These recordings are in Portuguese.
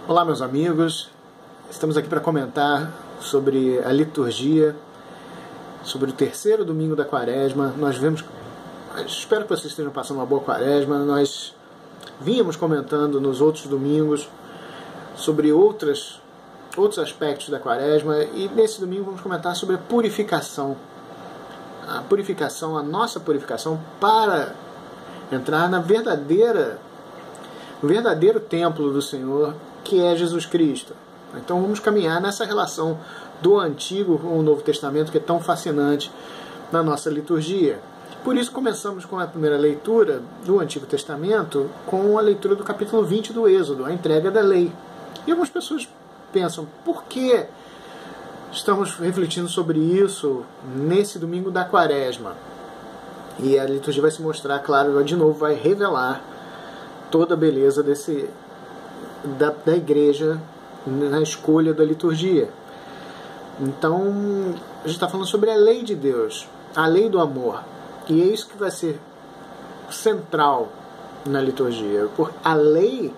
Olá, meus amigos, estamos aqui para comentar sobre a liturgia, sobre o terceiro domingo da quaresma. Espero que vocês estejam passando uma boa quaresma. Nós vínhamos comentando nos outros domingos sobre outros aspectos da quaresma, e nesse domingo vamos comentar sobre a purificação. A nossa purificação para entrar no verdadeiro templo do Senhor, que é Jesus Cristo. Então vamos caminhar nessa relação do Antigo com o Novo Testamento, que é tão fascinante na nossa liturgia. Por isso começamos com a primeira leitura do Antigo Testamento, com a leitura do capítulo 20 do Êxodo, a entrega da lei. E algumas pessoas pensam, por que estamos refletindo sobre isso nesse domingo da quaresma? E a liturgia vai se mostrar, claro, de novo vai revelar toda a beleza da igreja na escolha da liturgia. Então, a gente está falando sobre a lei de Deus, a lei do amor. E é isso que vai ser central na liturgia. Porque a lei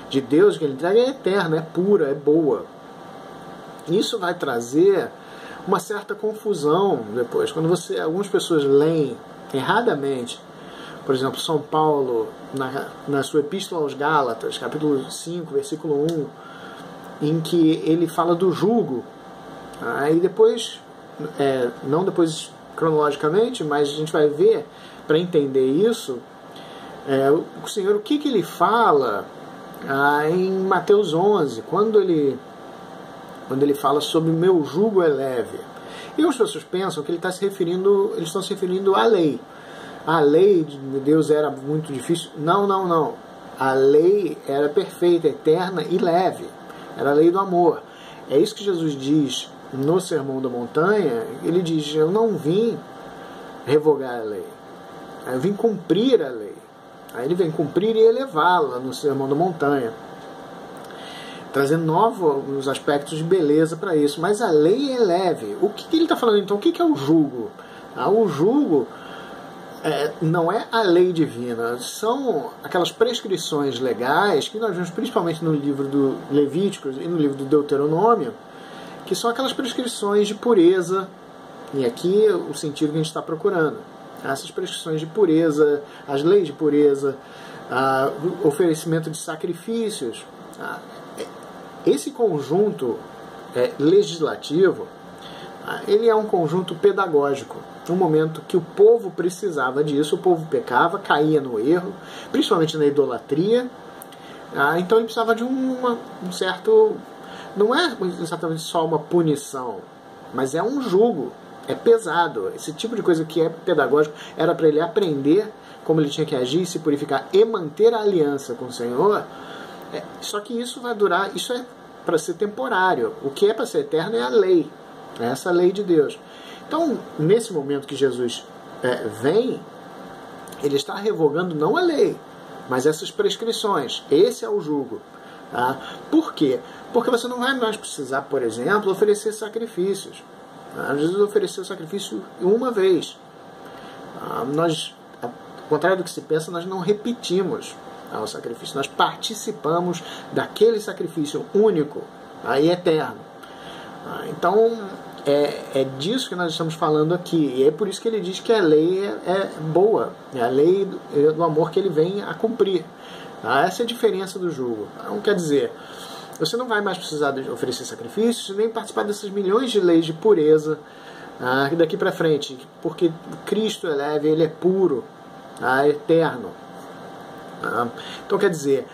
de Deus que ele entrega é eterna, é pura, é boa. Isso vai trazer uma certa confusão depois. Quando algumas pessoas leem erradamente, por exemplo, São Paulo, na sua Epístola aos Gálatas, capítulo 5, versículo 1, em que ele fala do jugo. Aí depois, não depois cronologicamente, mas a gente vai ver, para entender isso, o Senhor, o que ele fala em Mateus 11, quando ele fala sobre o meu jugo é leve. E as pessoas pensam que eles estão se referindo à lei. A lei de Deus era muito difícil. Não. A lei era perfeita, eterna e leve. Era a lei do amor. É isso que Jesus diz no Sermão da Montanha. Ele diz, eu não vim revogar a lei. Eu vim cumprir a lei. Aí ele vem cumprir e elevá-la no Sermão da Montanha, trazendo novos aspectos de beleza para isso. Mas a lei é leve. O que ele está falando então? O que é o jugo? O jugo não é a lei divina, são aquelas prescrições legais que nós vemos principalmente no livro do Levítico e no livro do Deuteronômio, que são aquelas prescrições de pureza, e aqui o sentido que a gente está procurando. Essas prescrições de pureza, as leis de pureza, o oferecimento de sacrifícios. Esse conjunto legislativo, ele é um conjunto pedagógico. No momento que o povo precisava disso, o povo pecava, caía no erro, principalmente na idolatria. Então ele precisava de um certo... Não é exatamente só uma punição, mas é um jugo, é pesado. Esse tipo de coisa que é pedagógico era para ele aprender como ele tinha que agir, se purificar e manter a aliança com o Senhor. Só que isso vai durar, isso é para ser temporário. O que é para ser eterno é a lei, é essa lei de Deus. Então, nesse momento que Jesus vem, ele está revogando não a lei, mas essas prescrições. Esse é o jugo. Por quê? Porque você não vai mais precisar, por exemplo, oferecer sacrifícios. Jesus ofereceu sacrifício uma vez. Ao contrário do que se pensa, nós não repetimos o sacrifício. Nós participamos daquele sacrifício único e eterno. Então, é disso que nós estamos falando aqui. E é por isso que ele diz que a lei é boa. É a lei do amor que ele vem a cumprir. Essa é a diferença do jugo. Então, quer dizer, você não vai mais precisar de oferecer sacrifícios, nem participar dessas milhões de leis de pureza daqui para frente. Porque Cristo é leve, ele é puro, é eterno. Então, quer dizer,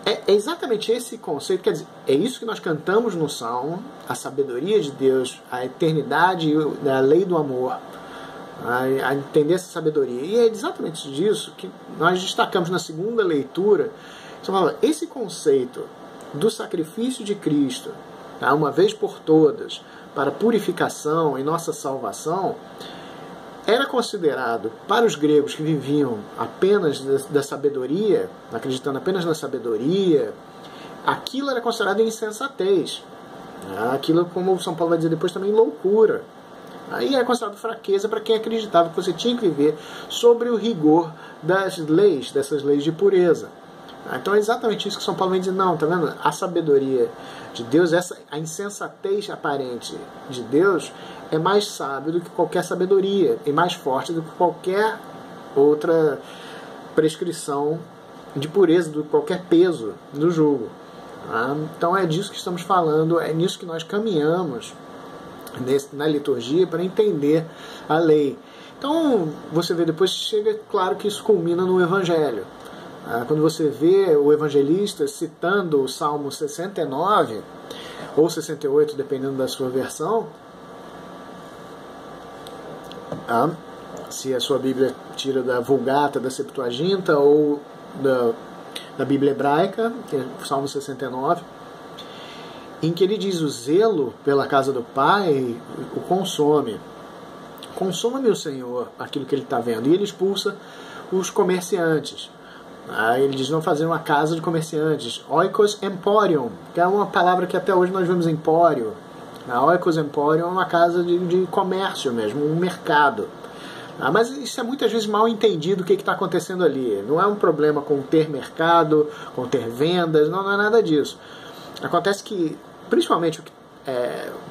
é exatamente esse conceito, quer dizer, é isso que nós cantamos no Salmo, a sabedoria de Deus, a eternidade, a lei do amor, a entender essa sabedoria. E é exatamente disso que nós destacamos na segunda leitura. Esse conceito do sacrifício de Cristo, uma vez por todas, para purificação e nossa salvação, era considerado, para os gregos que viviam apenas da sabedoria, acreditando apenas na sabedoria, aquilo era considerado insensatez. Aquilo, como São Paulo vai dizer depois, também loucura. Aí era considerado fraqueza para quem acreditava que você tinha que viver sobre o rigor das leis, dessas leis de pureza. Então é exatamente isso que São Paulo vem dizer. Não, tá vendo? A sabedoria de Deus, a insensatez aparente de Deus é mais sábio do que qualquer sabedoria e mais forte do que qualquer outra prescrição de pureza, do que qualquer peso do jugo. Então é disso que estamos falando, é nisso que nós caminhamos na liturgia para entender a lei. Então você vê depois, chega claro que isso culmina no Evangelho. Quando você vê o evangelista citando o Salmo 69 ou 68, dependendo da sua versão, se a sua Bíblia tira da Vulgata, da Septuaginta ou da Bíblia hebraica, que é o Salmo 69, em que ele diz: o zelo pela casa do Pai o consome. Consome o Senhor aquilo que ele está vendo. E ele expulsa os comerciantes. Ele diz: não fazer uma casa de comerciantes. Oikos emporium, que é uma palavra que até hoje nós vemos empório. A Oikos emporium é uma casa de comércio mesmo, um mercado. Mas isso é muitas vezes mal entendido o que está acontecendo ali. Não é um problema com ter mercado, com ter vendas, não é nada disso. Acontece que, principalmente, o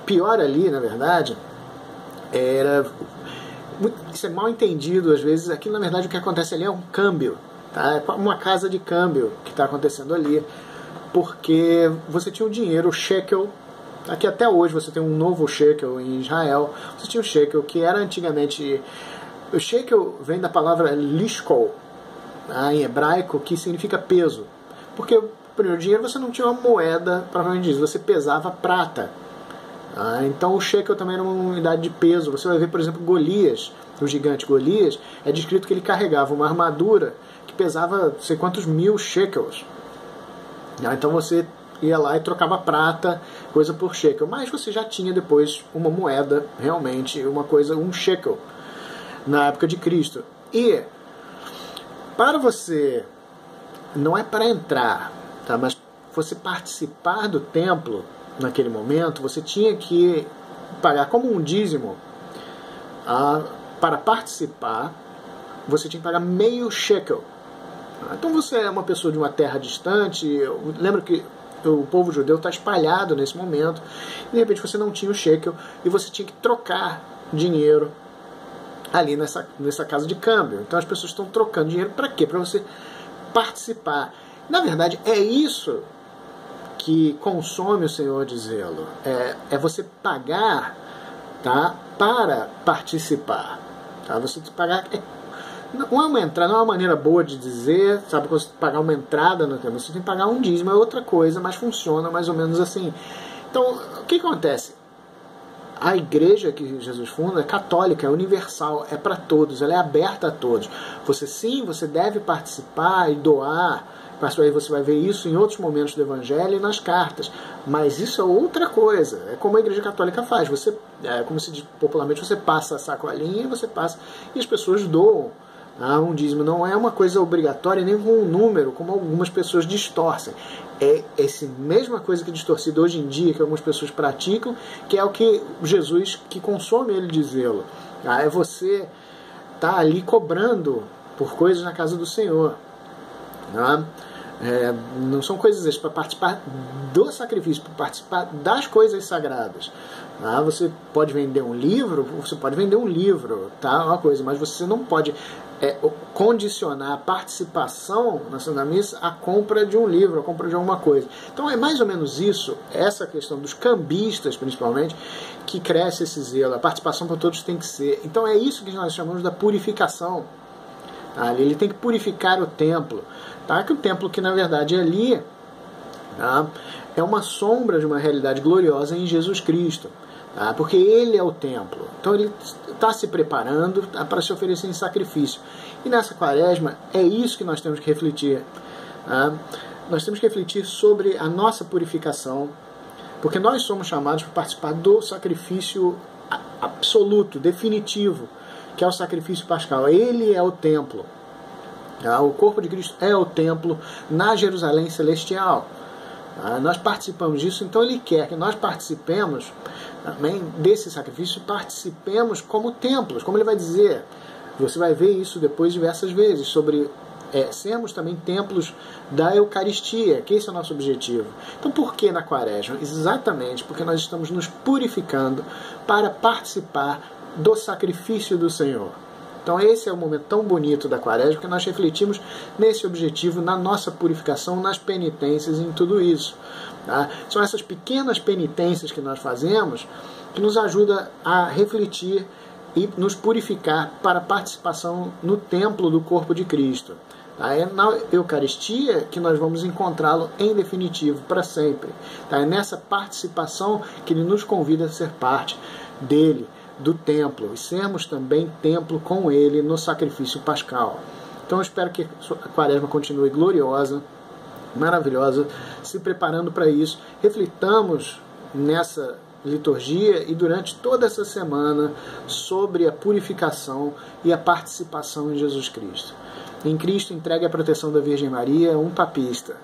pior ali, na verdade, isso é mal entendido às vezes. Aqui, na verdade, o que acontece ali é um câmbio. É uma casa de câmbio que está acontecendo ali, porque você tinha o dinheiro, o shekel. Aqui até hoje você tem um novo shekel em Israel. Você tinha o shekel, que era antigamente... O shekel vem da palavra lishkol, em hebraico, que significa peso. Porque o primeiro dinheiro você não tinha uma moeda, provavelmente disso, você pesava prata. Então o shekel também era uma unidade de peso. Você vai ver, por exemplo, Golias, o gigante Golias, é descrito que ele carregava uma armadura que pesava não sei quantos 1000 shekels. Então você ia lá e trocava prata, coisa por shekel. Mas você já tinha depois uma moeda, realmente, uma coisa, um shekel, na época de Cristo. E para você, não é para entrar, tá? Mas você participar do templo naquele momento, você tinha que pagar como um dízimo. Para participar, você tinha que pagar meio shekel. Então você é uma pessoa de uma terra distante. Lembra que o povo judeu está espalhado nesse momento, e de repente você não tinha o shekel e você tinha que trocar dinheiro ali nessa casa de câmbio. Então as pessoas estão trocando dinheiro para quê? Para você participar. Na verdade, é isso que consome o Senhor de zelo. É você pagar, tá, para participar. Tá? Você pagar... Não é uma entrada, não é uma maneira boa de dizer, sabe, você pagar uma entrada no templo. Você tem que pagar um dízimo, é outra coisa, mas funciona mais ou menos assim. Então, o que acontece? A igreja que Jesus funda é católica, é universal, é para todos, ela é aberta a todos. Você deve participar e doar. Aí você vai ver isso em outros momentos do Evangelho e nas cartas. Mas isso é outra coisa. É como a Igreja Católica faz. Como se diz popularmente, você passa a sacolinha, você passa e as pessoas doam. Um dízimo não é uma coisa obrigatória nem com um número, como algumas pessoas distorcem. É essa mesma coisa que é distorcida hoje em dia, que algumas pessoas praticam, que é o que Jesus, que consome ele de zelo. É você estar ali cobrando por coisas na casa do Senhor. Não são coisas para participar do sacrifício, para participar das coisas sagradas. Você pode vender um livro, tá? Uma coisa, mas você não pode condicionar a participação na Santa Missa à compra de um livro, à compra de alguma coisa. Então é mais ou menos isso, essa questão dos cambistas, principalmente, que cresce esse zelo. A participação para todos tem que ser. Então é isso que nós chamamos da purificação. Ele tem que purificar o templo. Tá? Que o templo, que na verdade é ali, é uma sombra de uma realidade gloriosa em Jesus Cristo. Porque ele é o templo. Então ele está se preparando para se oferecer em sacrifício. E nessa quaresma é isso que nós temos que refletir. Nós temos que refletir sobre a nossa purificação, porque nós somos chamados para participar do sacrifício absoluto, definitivo, que é o sacrifício pascal. Ele é o templo. O corpo de Cristo é o templo na Jerusalém celestial. Nós participamos disso, então ele quer que nós participemos também desse sacrifício, participemos como templos, como ele vai dizer. Você vai ver isso depois diversas vezes, sobre sermos também templos da Eucaristia, que esse é o nosso objetivo. Então por que na Quaresma? Exatamente porque nós estamos nos purificando para participar do sacrifício do Senhor. Então esse é o momento tão bonito da Quaresma, que nós refletimos nesse objetivo, na nossa purificação, nas penitências e em tudo isso. Tá? São essas pequenas penitências que nós fazemos que nos ajudam a refletir e nos purificar para a participação no templo do corpo de Cristo. Tá? É na Eucaristia que nós vamos encontrá-lo em definitivo, para sempre. Tá? É nessa participação que ele nos convida a ser parte dele, do templo, e sermos também templo com ele no sacrifício pascal. Então eu espero que a Quaresma continue gloriosa, maravilhosa, se preparando para isso. Reflitamos nessa liturgia e durante toda essa semana sobre a purificação e a participação em Jesus Cristo. Em Cristo entregue a proteção da Virgem Maria, um papista.